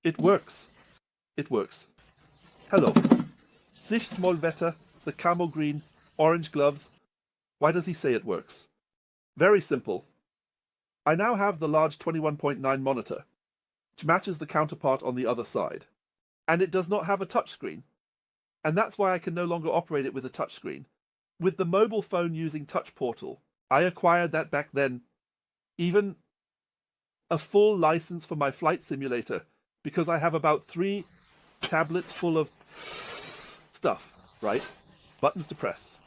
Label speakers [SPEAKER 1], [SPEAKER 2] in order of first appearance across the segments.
[SPEAKER 1] It works. It works. Hello. Sicht mal Wetter, the camo green, orange gloves. Why does he say it works? Very simple. I now have the large 21.9 monitor, which matches the counterpart on the other side. And it does not have a touchscreen. And that's why I can no longer operate it with a touchscreen. With the mobile phone using Touch Portal, I acquired that back then. Even a full license for my flight simulator, because I have about 3 tablets full of stuff, right? Buttons to press.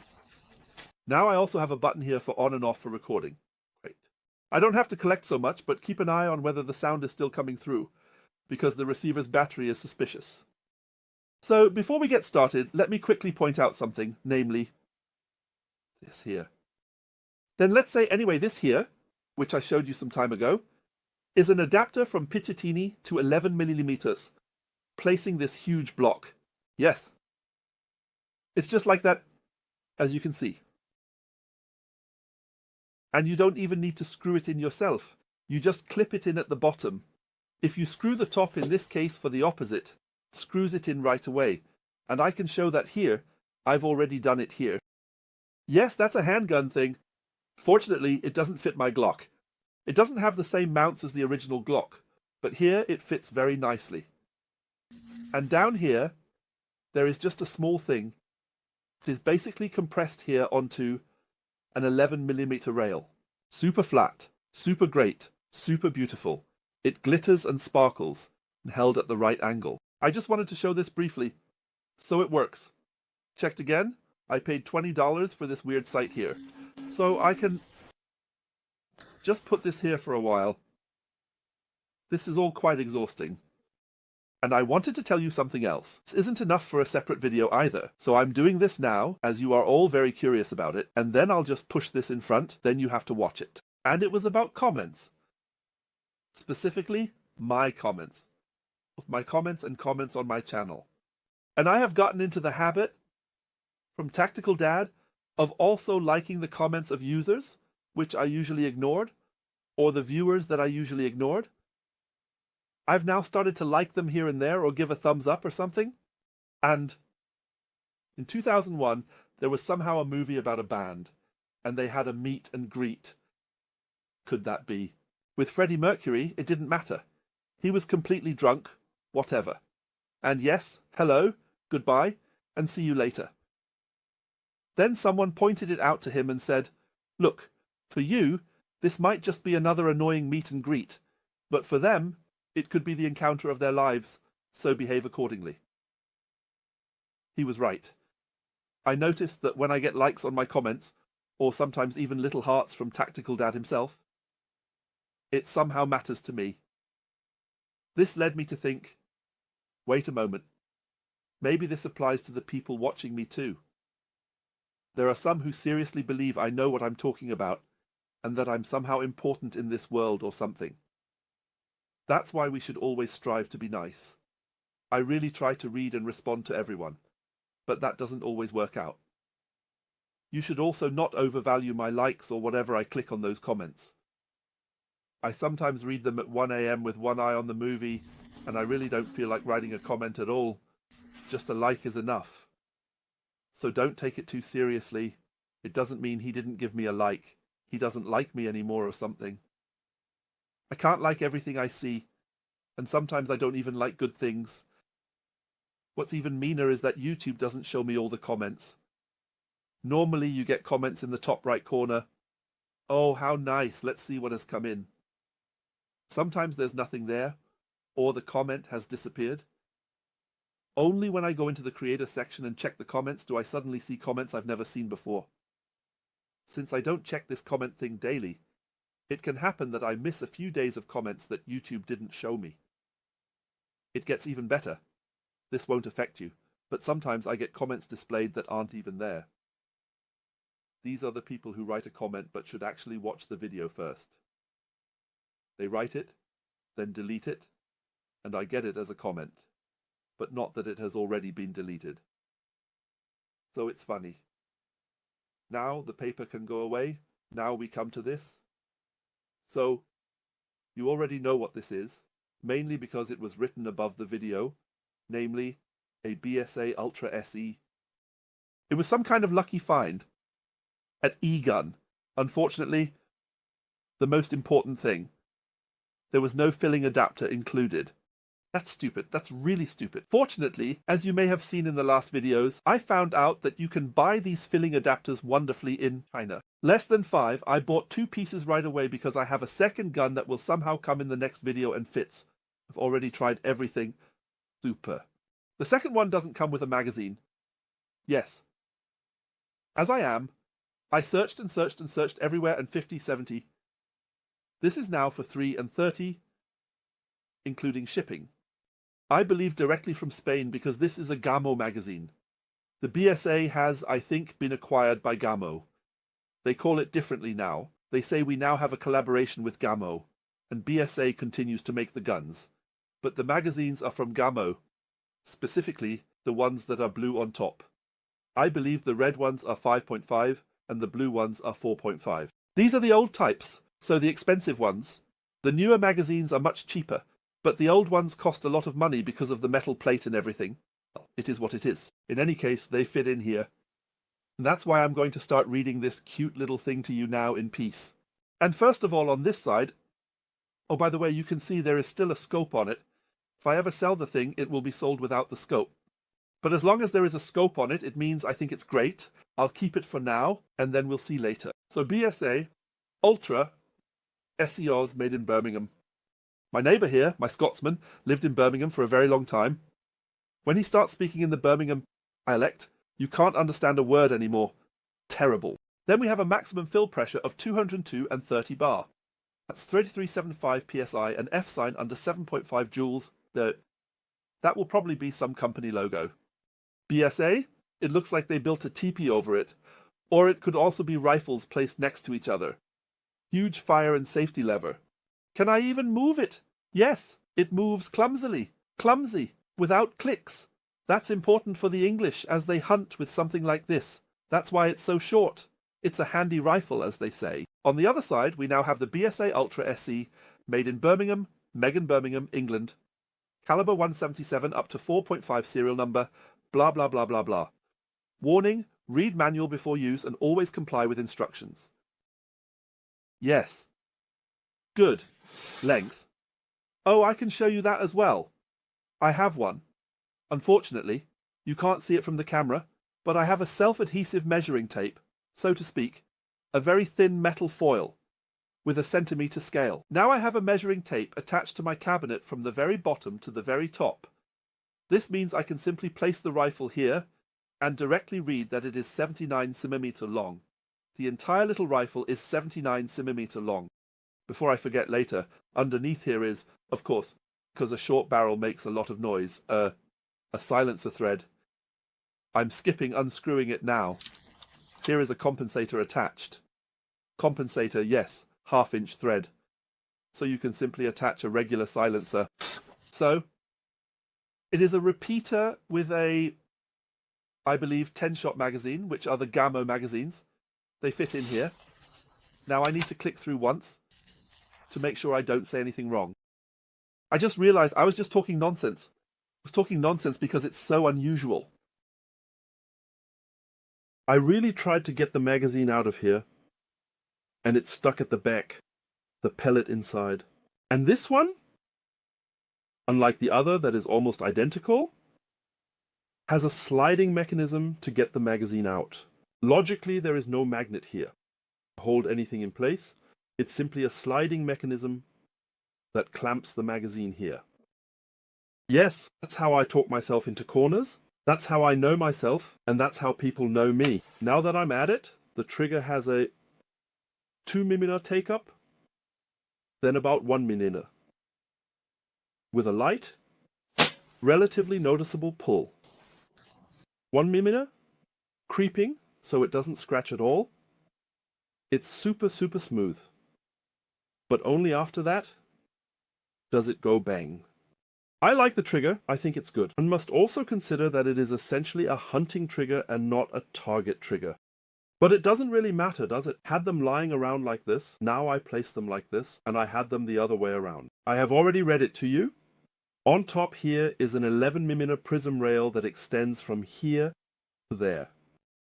[SPEAKER 1] Now I also have a button here for on and off for recording. Great. I don't have to collect so much, but keep an eye on whether the sound is still coming through, because the receiver's battery is suspicious. So before we get started, let me quickly point out something, namely this here. Then let's say anyway this here, which I showed you some time ago, is an adapter from Picatinny to 11 millimeters, placing this huge block. Yes. It's just like that, as you can see. And you don't even need to screw it in yourself. You just clip it in at the bottom. If you screw the top in this case for the opposite, it screws it in right away. And I can show that here. I've already done it here. Yes, that's a handgun thing. Fortunately, it doesn't fit my Glock. It doesn't have the same mounts as the original Glock, but here it fits very nicely. And down here, there is just a small thing. It is basically compressed here onto an 11mm rail. Super flat, super great, super beautiful. It glitters and sparkles, and held at the right angle. I just wanted to show this briefly. So it works. Checked again. I paid $20 for this weird site here. So I can just put this here for a while. This is all quite exhausting. And I wanted to tell you something else. This isn't enough for a separate video either. So I'm doing this now, as you are all very curious about it, and then I'll just push this in front, then you have to watch it. And it was about comments. Specifically, my comments. Both my comments and comments on my channel. And I have gotten into the habit, from Tactical Dad, of also liking the comments of users, which I usually ignored, or the viewers that I usually ignored. I've now started to like them here and there or give a thumbs up or something. And in 2001, there was somehow a movie about a band, and they had a meet and greet. Could that be? With Freddie Mercury, it didn't matter. He was completely drunk, whatever. And yes, hello, goodbye, and see you later. Then someone pointed it out to him and said, look, for you, this might just be another annoying meet and greet, but for them, it could be the encounter of their lives, so behave accordingly. He was right. I noticed that when I get likes on my comments, or sometimes even little hearts from Tactical Dad himself, it somehow matters to me. This led me to think, wait a moment, maybe this applies to the people watching me too. There are some who seriously believe I know what I'm talking about, and that I'm somehow important in this world or something. That's why we should always strive to be nice. I really try to read and respond to everyone, but that doesn't always work out. You should also not overvalue my likes or whatever I click on those comments. I sometimes read them at 1 a.m. with one eye on the movie, and I really don't feel like writing a comment at all. Just a like is enough. So don't take it too seriously. It doesn't mean he didn't give me a like. He doesn't like me anymore or something. I can't like everything I see, and sometimes I don't even like good things. What's even meaner is that YouTube doesn't show me all the comments. Normally you get comments in the top right corner. Oh, how nice, let's see what has come in. Sometimes there's nothing there, or the comment has disappeared. Only when I go into the creator section and check the comments do I suddenly see comments I've never seen before. Since I don't check this comment thing daily, it can happen that I miss a few days of comments that YouTube didn't show me. It gets even better. This won't affect you, but sometimes I get comments displayed that aren't even there. These are the people who write a comment but should actually watch the video first. They write it, then delete it, and I get it as a comment, but not that it has already been deleted. So it's funny. Now the paper can go away. Now we come to this. So, you already know what this is. mainly because it was written above the video, namely a BSA Ultra SE. It was some kind of lucky find at Airgun. Unfortunately, the most important thing, there was no filling adapter included. That's stupid. That's really stupid. Fortunately, as you may have seen in the last videos, I found out that you can buy these filling adapters wonderfully in China. Less than 5, I bought 2 pieces right away because I have a second gun that will somehow come in the next video and fits. I've already tried everything. Super. The second one doesn't come with a magazine. Yes. As I am, I searched and searched and searched everywhere and 50, 70. This is now for 3 and 30, including shipping. I believe directly from Spain because this is a Gamo magazine. The BSA has, I think, been acquired by Gamo. They call it differently now. They say we now have a collaboration with Gamo, and BSA continues to make the guns. But the magazines are from Gamo, specifically the ones that are blue on top. I believe the red ones are 5.5 and the blue ones are 4.5. These are the old types, so the expensive ones. The newer magazines are much cheaper, but the old ones cost a lot of money because of the metal plate and everything. Well, it is what it is. In any case, they fit in here. And that's why I'm going to start reading this cute little thing to you now in peace. And first of all, on this side, oh, by the way, you can see there is still a scope on it. If I ever sell the thing, it will be sold without the scope. But as long as there is a scope on it, it means I think it's great. I'll keep it for now, and then we'll see later. So BSA Ultra SE made in Birmingham. My neighbour here, my Scotsman, lived in Birmingham for a very long time. When he starts speaking in the Birmingham dialect, you can't understand a word anymore. Terrible. Then we have a maximum fill pressure of 202 and 30 bar. That's 3375 psi, an F sign under 7.5 joules. That will probably be some company logo. BSA, it looks like they built a teepee over it, or it could also be rifles placed next to each other. Huge fire and safety lever. Can I even move it? Yes, it moves clumsily. Clumsy, without clicks. That's important for the English as they hunt with something like this. That's why it's so short. It's a handy rifle, as they say. On the other side, we now have the BSA Ultra SE, made in Birmingham, Megan, Birmingham, England. Caliber 177 up to 4.5 serial number, blah blah blah blah blah. Warning, read manual before use and always comply with instructions. Yes. Good. Length. Oh, I can show you that as well. I have one. Unfortunately, you can't see it from the camera, but I have a self-adhesive measuring tape, so to speak, a very thin metal foil, with a centimetre scale. Now I have a measuring tape attached to my cabinet from the very bottom to the very top. This means I can simply place the rifle here and directly read that it is 79 cm long. The entire little rifle is 79 cm long. Before I forget later, underneath here is, of course, because a short barrel makes a lot of noise, a silencer thread. I'm skipping unscrewing it now. Here is a compensator attached. Compensator, yes, 1/2-inch thread. So you can simply attach a regular silencer. So, it is a repeater with a, I believe, 10-shot magazine, which are the Gamo magazines. They fit in here. Now I need to click through once to make sure I don't say anything wrong. I just realized I was just talking nonsense. I was talking nonsense because it's so unusual. I really tried to get the magazine out of here, and it's stuck at the back, the pellet inside. And this one, unlike the other that is almost identical, has a sliding mechanism to get the magazine out. Logically, there is no magnet here to hold anything in place. It's simply a sliding mechanism that clamps the magazine here. Yes, that's how I talk myself into corners. That's how I know myself, and that's how people know me. Now that I'm at it, the trigger has a 2mm take-up, then about 1mm. With a light, relatively noticeable pull. 1mm, creeping, so it doesn't scratch at all. It's super smooth. But only after that does it go bang. I like the trigger, I think it's good. One must also consider that it is essentially a hunting trigger and not a target trigger. But it doesn't really matter, does it? Had them lying around like this, now I place them like this, and I had them the other way around. I have already read it to you. On top here is an 11mm prism rail that extends from here to there.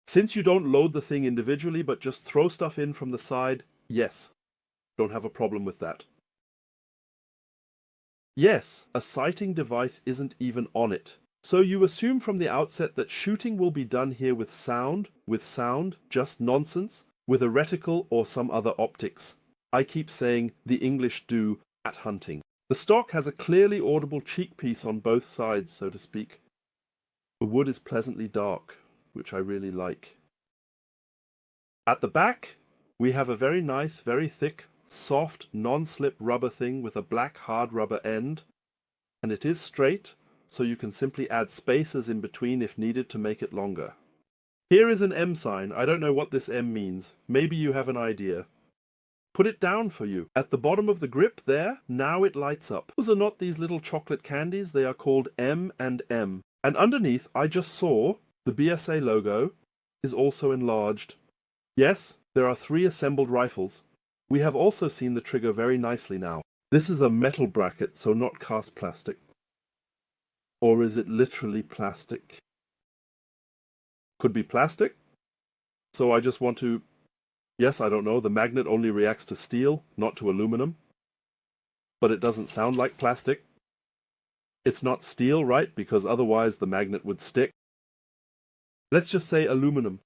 [SPEAKER 1] Since you don't load the thing individually, but just throw stuff in from the side, yes, don't have a problem with that. Yes, a sighting device isn't even on it. So you assume from the outset that shooting will be done here with sound, just nonsense, with a reticle or some other optics. I keep saying the English do at hunting. The stock has a clearly audible cheek piece on both sides, so to speak. The wood is pleasantly dark, which I really like. At the back, we have a very nice, very thick, soft, non-slip rubber thing with a black hard rubber end, and it is straight, so you can simply add spacers in between if needed to make it longer. Here is an M sign. I don't know what this M means. Maybe you have an idea. Put it down for you. At the bottom of the grip there, now it lights up. Those are not these little chocolate candies. They are called M and M. And underneath, I just saw the BSA logo is also enlarged. Yes, there are 3 assembled rifles. We have also seen the trigger very nicely now. This is a metal bracket, so not cast plastic. Or is it literally plastic? Could be plastic. So I just want to... Yes, I don't know. The magnet only reacts to steel, not to aluminum. But it doesn't sound like plastic. It's not steel, right? Because otherwise the magnet would stick. Let's just say aluminum.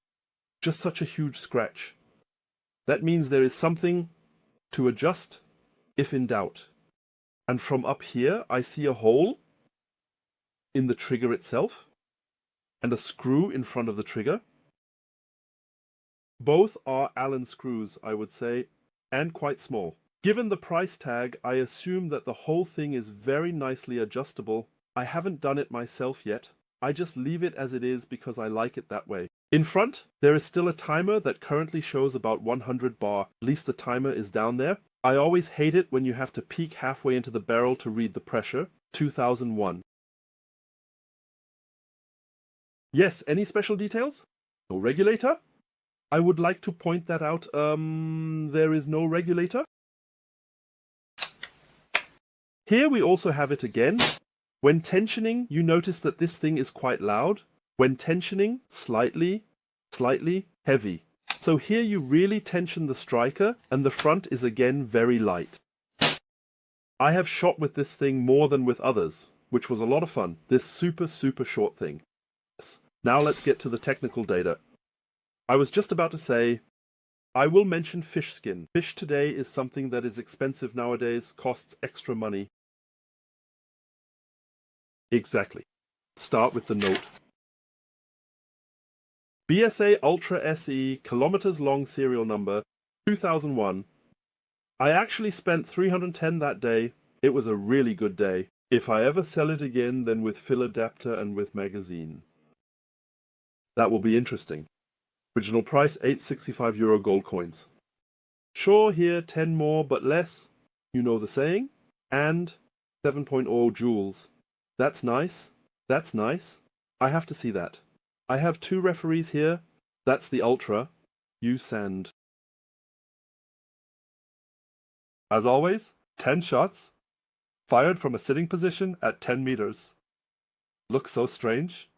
[SPEAKER 1] Just such a huge scratch. That means there is something to adjust if in doubt. And from up here, I see a hole in the trigger itself and a screw in front of the trigger. Both are Allen screws, I would say, and quite small. Given the price tag, I assume that the whole thing is very nicely adjustable. I haven't done it myself yet. I just leave it as it is because I like it that way. In front, there is still a timer that currently shows about 100 bar. At least the timer is down there. I always hate it when you have to peek halfway into the barrel to read the pressure. 2001. Yes, any special details? No regulator? I would like to point that out. There is no regulator. Here we also have it again. When tensioning, you notice that this thing is quite loud. When tensioning, slightly heavy. So here you really tension the striker, and the front is again very light. I have shot with this thing more than with others, which was a lot of fun. This super short thing. Now let's get to the technical data. I was just about to say, I will mention fish skin. Fish today is something that is expensive nowadays, costs extra money. Exactly. Start with the note. BSA Ultra SE, kilometers long serial number, 2001. I actually spent 310 that day. It was a really good day. If I ever sell it again, then with fill adapter and with magazine. That will be interesting. Original price, €865 gold coins. Sure, here 10 more, but less. You know the saying. And 7.0 joules. That's nice. That's nice. I have to see that. I have 2 referees here. That's the Ultra. You send. As always, 10 shots. Fired from a sitting position at 10 meters. Looks so strange.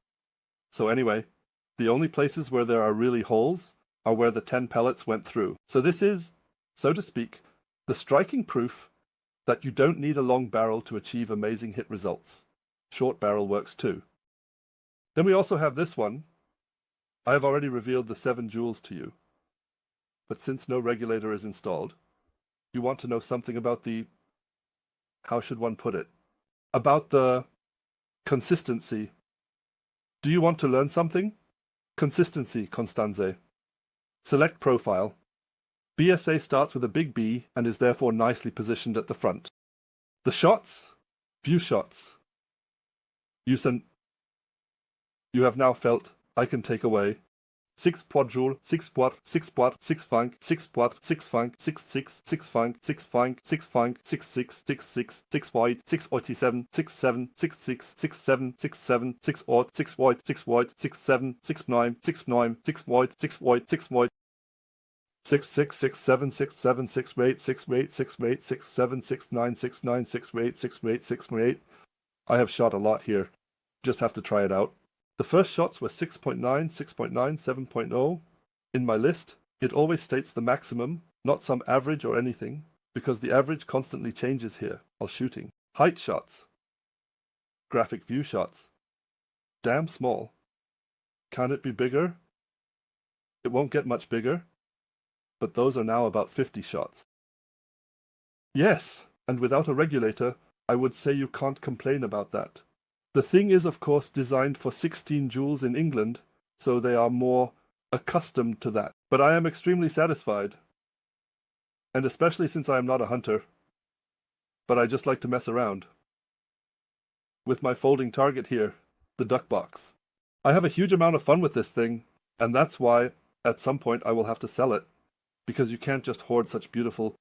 [SPEAKER 1] So anyway, the only places where there are really holes are where the 10 pellets went through. So this is, so to speak, the striking proof that you don't need a long barrel to achieve amazing hit results. Short barrel works too. Then we also have this one. I have already revealed the 7 joules to you. But since no regulator is installed, you want to know something about the, how should one put it? About the consistency. Do you want to learn something? Consistency, Constanze. Select profile. BSA starts with a big B and is therefore nicely positioned at the front. The shots? View shots. You have now felt I can take away 6 quadjoule, 6 quad, 6 quad, 6 funk, 6 quad, 6 funk, 6 6, 6 funk, 6 funk, 6 funk, 6 6, 6 6, 6 wide, 6 OT7, 6 7, 6 6, 6 7, 6 7, 6 odd, 6 wide, 6 wide, 6 7, 6 9, 6 9, 6 wide, 6 wide, 6 wide. 6.8. I have shot a lot here. Just have to try it out. The first shots were 6.9, 6.9, 7.0. In my list, it always states the maximum, not some average or anything, because the average constantly changes here while shooting. Height shots. Graphic view shots. Damn small. Can it be bigger? It won't get much bigger, but those are now about 50 shots. Yes, and without a regulator, I would say you can't complain about that. The thing is, of course, designed for 16 joules in England, so they are more accustomed to that. But I am extremely satisfied, and especially since I am not a hunter, but I just like to mess around. With my folding target here, the duck box. I have a huge amount of fun with this thing, and that's why, at some point, I will have to sell it, because you can't just hoard such beautiful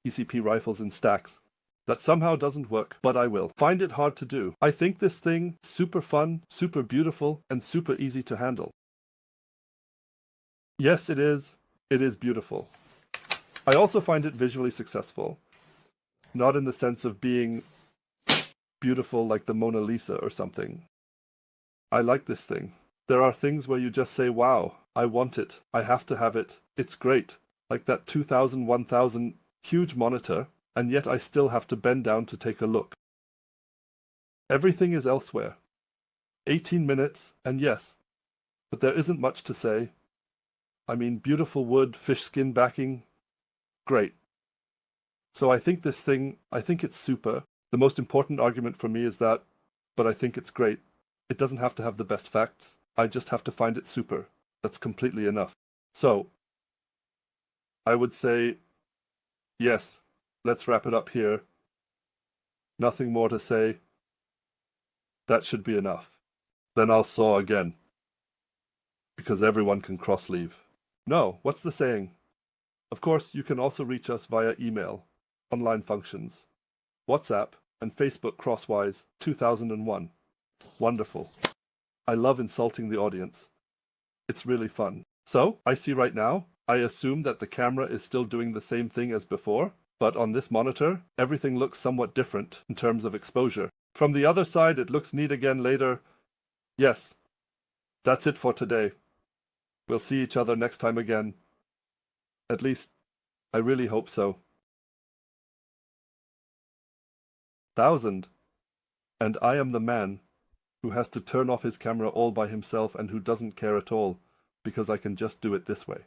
[SPEAKER 1] PCP rifles in stacks. That somehow doesn't work, but I will. Find it hard to do. I think this thing super fun, super beautiful, and super easy to handle. Yes, it is. It is beautiful. I also find it visually successful. Not in the sense of being beautiful like the Mona Lisa or something. I like this thing. There are things where you just say, wow, I want it. I have to have it. It's great. Like that 2000, 1000 huge monitor, and yet I still have to bend down to take a look. Everything is elsewhere. 18 minutes, and yes, but there isn't much to say. I mean, beautiful wood, fish skin backing, great. So I think this thing, I think it's super. The most important argument for me is that, but I think it's great. It doesn't have to have the best facts. I just have to find it super. That's completely enough. So, I would say, yes, let's wrap it up here. Nothing more to say. That should be enough. Then I'll saw again. Because everyone can cross-leave. No, what's the saying? Of course, you can also reach us via email, online functions, WhatsApp, and Facebook Crosswise 2001. Wonderful. I love insulting the audience. It's really fun. So, I see right now, I assume that the camera is still doing the same thing as before, but on this monitor, everything looks somewhat different in terms of exposure. From the other side, it looks neat again later. Yes, that's it for today. We'll see each other next time again. At least, I really hope so. 1000. And I am the man who has to turn off his camera all by himself and who doesn't care at all, because I can just do it this way.